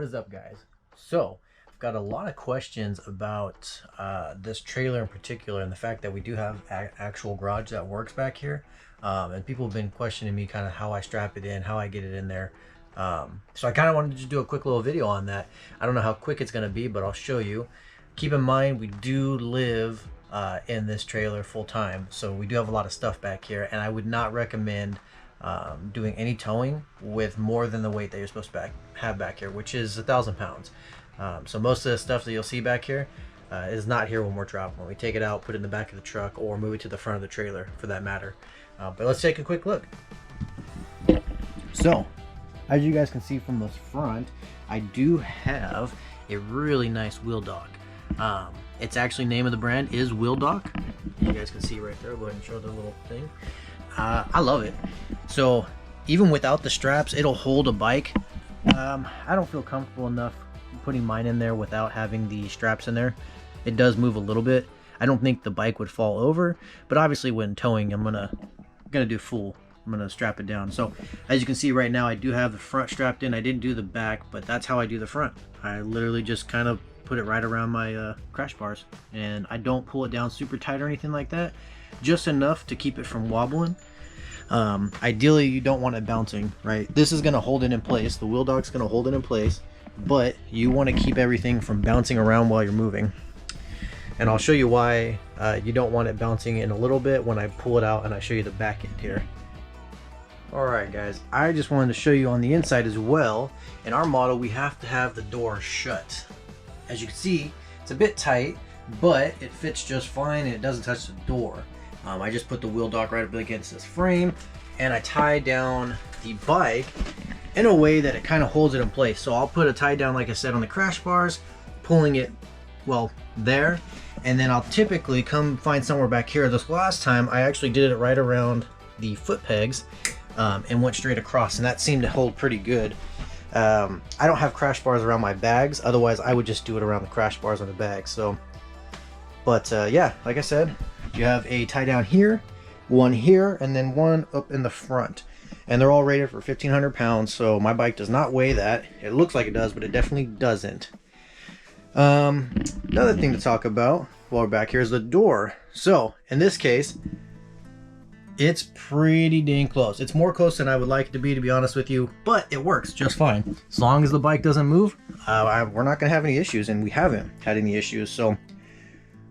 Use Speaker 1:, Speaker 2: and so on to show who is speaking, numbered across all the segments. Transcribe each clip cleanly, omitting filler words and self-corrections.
Speaker 1: What is up, guys? So I've got a lot of questions about this trailer in particular, and the fact that we do have actual garage that works back here, and people have been questioning me kind of how I strap it in, how I get it in there. So I kind of wanted to just do a quick little video on that. I don't know how quick it's going to be, but I'll show you. Keep in mind, we do live in this trailer full time, so we do have a lot of stuff back here, and I would not recommend doing any towing with more than the weight that you're supposed to have back here, which is 1,000 pounds. So most of the stuff that you'll see back here is not here when we're traveling. We take it out, put it in the back of the truck, or move it to the front of the trailer for that matter. But let's take a quick look. So as you guys can see from the front, I do have a really nice wheel dock. It's actually, name of the brand is Wheel Dock. You guys can see right there. I'll go ahead and show the little thing. I love it. So even without the straps, it'll hold a bike. I don't feel comfortable enough putting mine in there without having the straps in there. It does move a little bit. I don't think the bike would fall over, but obviously when towing, I'm gonna do full. I'm gonna strap it down. So as you can see right now, I do have the front strapped in. I didn't do the back, but that's how I do the front. I literally just kind of put it right around my crash bars, and I don't pull it down super tight or anything like that, just enough to keep it from wobbling. Ideally you don't want it bouncing, right? This is going to hold it in place. The wheel dock's going to hold it in place, but you want to keep everything from bouncing around while you're moving. And I'll show you why you don't want it bouncing in a little bit when I pull it out and I show you the back end here. Alright guys, I just wanted to show you on the inside as well. In our model, we have to have the door shut. As you can see, it's a bit tight, but it fits just fine and it doesn't touch the door. I just put the wheel dock right up against this frame, and I tie down the bike in a way that it kind of holds it in place. So I'll put a tie down, like I said, on the crash bars, pulling it, well, there, and then I'll typically come find somewhere back here. This last time, I actually did it right around the foot pegs and went straight across, and that seemed to hold pretty good. I don't have crash bars around my bags, otherwise I would just do it around the crash bars on the bag. So, but yeah, like I said, you have a tie down here, one here, and then one up in the front, and they're all rated for 1,500 pounds. So my bike does not weigh that. It looks like it does, but it definitely doesn't. Another thing to talk about while we're back here is the door. So in this case, it's pretty dang close. It's more close than I would like it to be honest with you, but it works just fine. As long as the bike doesn't move, we're not gonna have any issues, and we haven't had any issues. So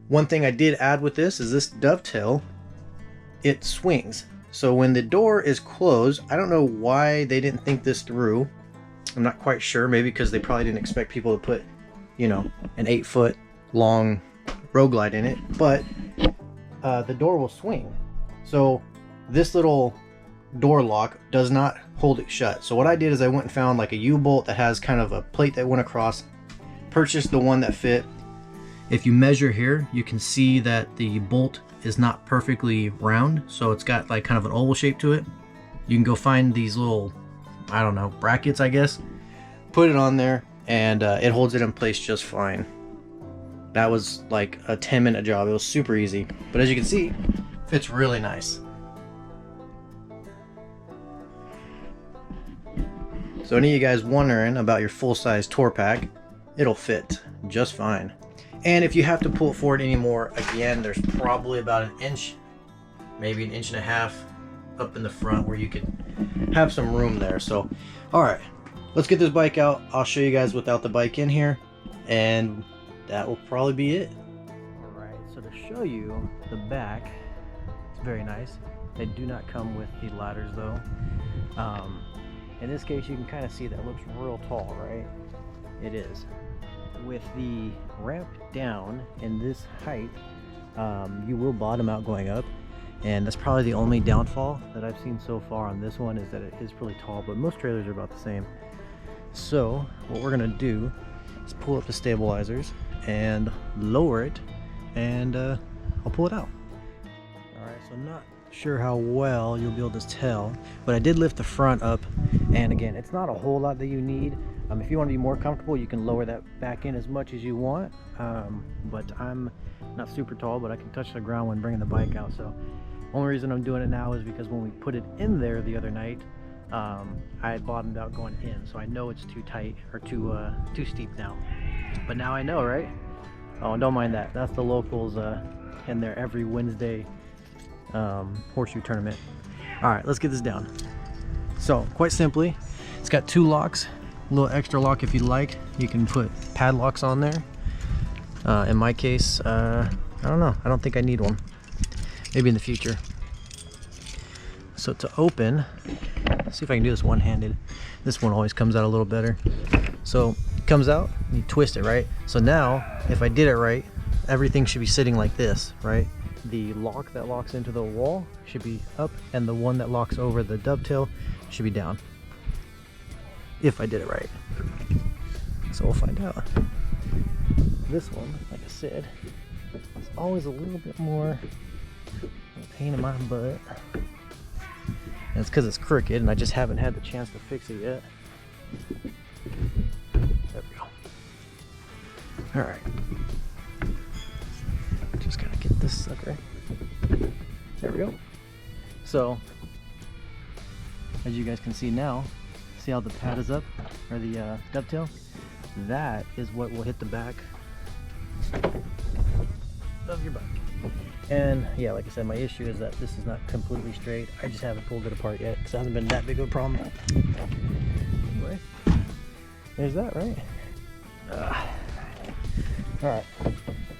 Speaker 1: one thing I did add with this is this dovetail, it swings. So when the door is closed, I don't know why they didn't think this through. I'm not quite sure, maybe because they probably didn't expect people to put, you know, an 8-foot long Roadglide in it, but the door will swing. So this little door lock does not hold it shut. So what I did is I went and found like a U-bolt that has kind of a plate that went across, purchased the one that fit. If you measure here, you can see that the bolt is not perfectly round, so it's got like kind of an oval shape to it. You can go find these little, I don't know, brackets, I guess, put it on there, and it holds it in place just fine. That was like a 10-minute job. It was super easy, but as you can see, fits really nice. So any of you guys wondering about your full-size tour pack, it'll fit just fine. And if you have to pull it forward anymore, again, there's probably about 1 inch, maybe 1.5 inches up in the front where you could have some room there. So, all right, let's get this bike out. I'll show you guys without the bike in here, and that will probably be it. All right, so to show you the back, it's very nice. They do not come with the ladders though. In this case, you can kind of see that looks real tall, right? It is. With the ramp down in this height, you will bottom out going up, and that's probably the only downfall that I've seen so far on this one, is that it is really tall, but most trailers are about the same. So what we're gonna do is pull up the stabilizers and lower it, and I'll pull it out. All right, so not sure how well you'll be able to tell, but I did lift the front up, and again, it's not a whole lot that you need. If you want to be more comfortable, you can lower that back in as much as you want, but I'm not super tall, but I can touch the ground when bringing the bike out. So only reason I'm doing it now is because when we put it in there the other night, I had bottomed out going in, so I know it's too tight or too steep now. But now I know, right? Oh, don't mind that. That's the locals in there every Wednesday horseshoe tournament. All right, let's get this down. So quite simply, it's got 2 locks, a little extra lock if you'd like. You can put padlocks on there. In my case, I don't know. I don't think I need one. Maybe in the future. So to open, let's see if I can do this one-handed. This one always comes out a little better. So it comes out, you twist it, right? So now, if I did it right, everything should be sitting like this, right? The lock that locks into the wall should be up, and the one that locks over the dovetail should be down. If I did it right. So we'll find out. This one, like I said, is always a little bit more a pain in my butt. And it's because it's crooked and I just haven't had the chance to fix it yet. There we go. Alright. Just gotta get this sucker. There we go. So, as you guys can see now, see how the pad is up, or the dovetail? That is what will hit the back of your bike. And yeah, like I said, my issue is that this is not completely straight. I just haven't pulled it apart yet because it hasn't been that big of a problem. Anyway, there's that, right? Alright,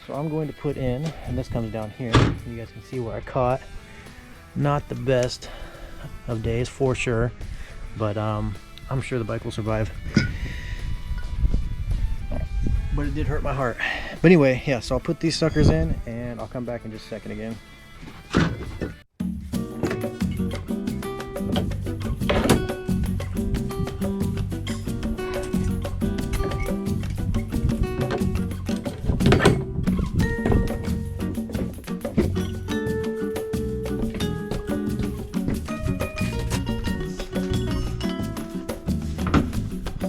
Speaker 1: so I'm going to put in, and this comes down here. You guys can see where I caught. Not the best of days for sure, but I'm sure the bike will survive. But it did hurt my heart. But anyway, yeah, so I'll put these suckers in and I'll come back in just a second again.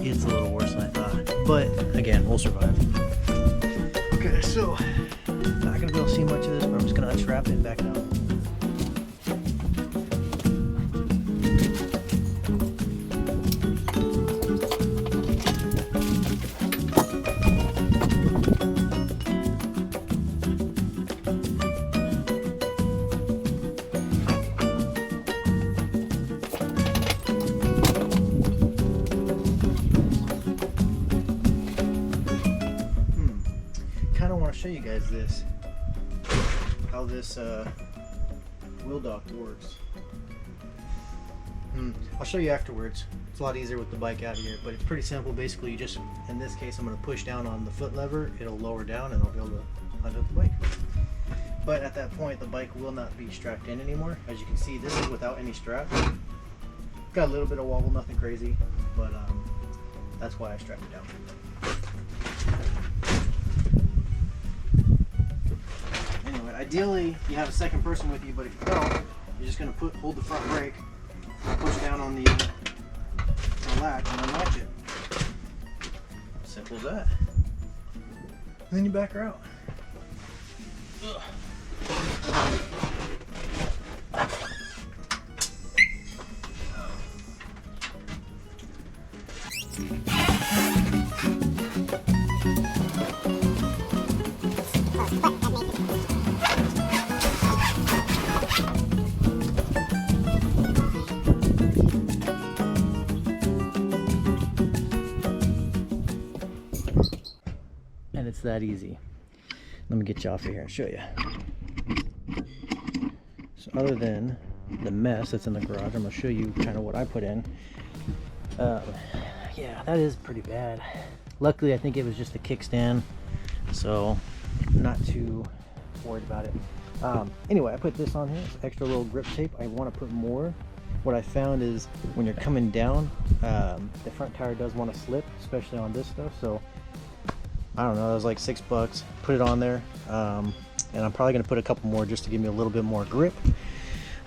Speaker 1: It's a little worse than I thought, but again, we'll survive. Okay, so not gonna be able to see much of this, but I'm just gonna unstrap it and back it out. Show you guys this, how this wheel dock works. I'll show you afterwards. It's a lot easier with the bike out here, but it's pretty simple. Basically, you just, in this case, I'm going to push down on the foot lever, it'll lower down and I'll be able to unhook the bike. But at that point, the bike will not be strapped in anymore. As you can see, this is without any strap. Got a little bit of wobble, nothing crazy, but that's why I strapped it down. Ideally, you have a second person with you, but if you don't, you're just going to hold the front brake, push down on the latch, and unlatch it. Simple as that. And then you back her out. Ugh. And it's that easy. Let me get you off of here and show you. So other than the mess that's in the garage, I'm going to show you kind of what I put in. Yeah, that is pretty bad. Luckily, I think it was just a kickstand, so not too worried about it. Anyway, I put this on here. It's extra little grip tape. I want to put more. What I found is when you're coming down, the front tire does want to slip, especially on this stuff. So I don't know, it was like $6. Put it on there, and I'm probably going to put a couple more just to give me a little bit more grip.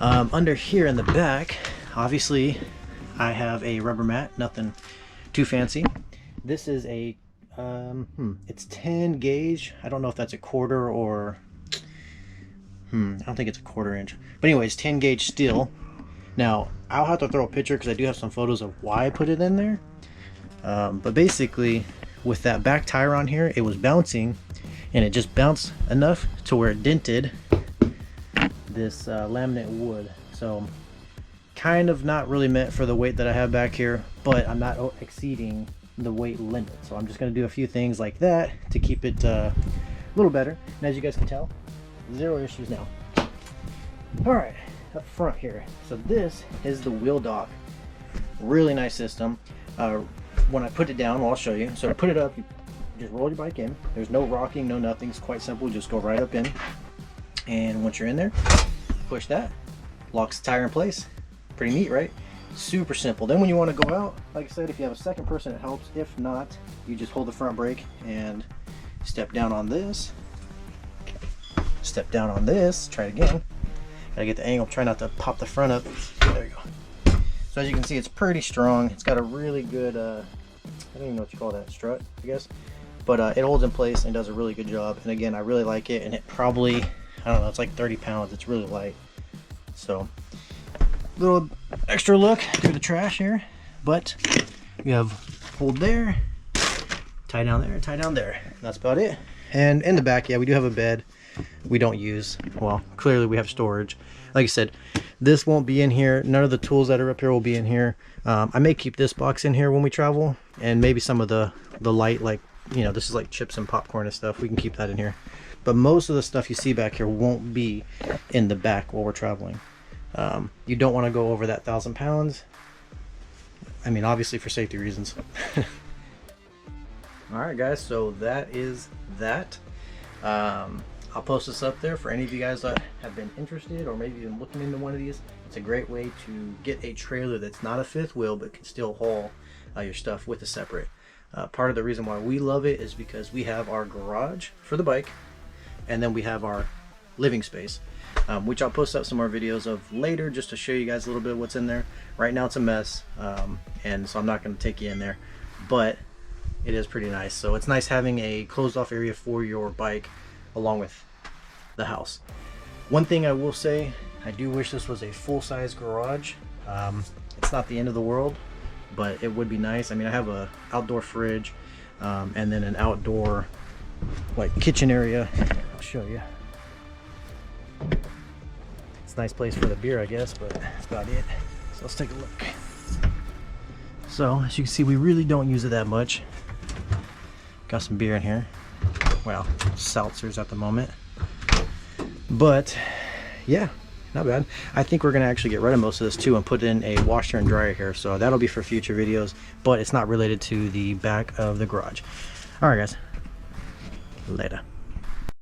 Speaker 1: Under here in the back, obviously, I have a rubber mat, nothing too fancy. This is a, it's 10 gauge. I don't know if that's a quarter or, I don't think it's a 1/4 inch. But anyways, 10 gauge steel. Now, I'll have to throw a picture because I do have some photos of why I put it in there. But basically, with that back tire on here, it was bouncing, and it just bounced enough to where it dented this laminate wood. So kind of not really meant for the weight that I have back here, but I'm not exceeding the weight limit. So I'm just going to do a few things like that to keep it a little better. And as you guys can tell, zero issues now. All right, up front here. So this is the wheel dock. Really nice system. When I put it down, well, I'll show you. So I put it up, you just roll your bike in. There's no rocking, no nothing. It's quite simple. Just go right up in. And once you're in there, push that, locks the tire in place. Pretty neat, right? Super simple. Then when you want to go out, like I said, if you have a second person, it helps. If not, you just hold the front brake and step down on this. Step down on this. Try it again. Gotta get the angle. Try not to pop the front up. There you go. So as you can see, it's pretty strong. It's got a really good, I don't even know what you call that, strut, I guess. But it holds in place and does a really good job. And again, I really like it. And it probably, I don't know, it's like 30 pounds. It's really light. So, little extra look through the trash here. But you have hold there, tie down there, tie down there. That's about it. And in the back, yeah, we do have a bed we don't use. Well, clearly we have storage. Like I said, this won't be in here. None of the tools that are up here will be in here. I may keep this box in here when we travel, and maybe some of the light, like, you know, this is like chips and popcorn and stuff. We can keep that in here. But most of the stuff you see back here won't be in the back while we're traveling. You don't want to go over that 1,000 pounds. I mean, obviously for safety reasons. All right, guys, so that is that. I'll post this up there for any of you guys that have been interested or maybe even looking into one of these. It's a great way to get a trailer that's not a fifth wheel but can still haul your stuff with a separate. Part of the reason why we love it is because we have our garage for the bike, and then we have our living space, which I'll post up some more videos of later just to show you guys a little bit of what's in there. Right now it's a mess, and so I'm not going to take you in there, but it is pretty nice. So it's nice having a closed off area for your bike along with the house. One thing I will say, I do wish this was a full-size garage. It's not the end of the world, but it would be nice. I mean, I have a outdoor fridge, and then an outdoor like kitchen area. I'll show you. It's a nice place for the beer, I guess, but that's about it. So let's take a look. So as you can see, we really don't use it that much. Got some beer in here. Well, seltzers at the moment. But yeah, not bad. I think we're gonna actually get rid of most of this too and put in a washer and dryer here. So that'll be for future videos, but it's not related to the back of the garage. All right, guys. Later.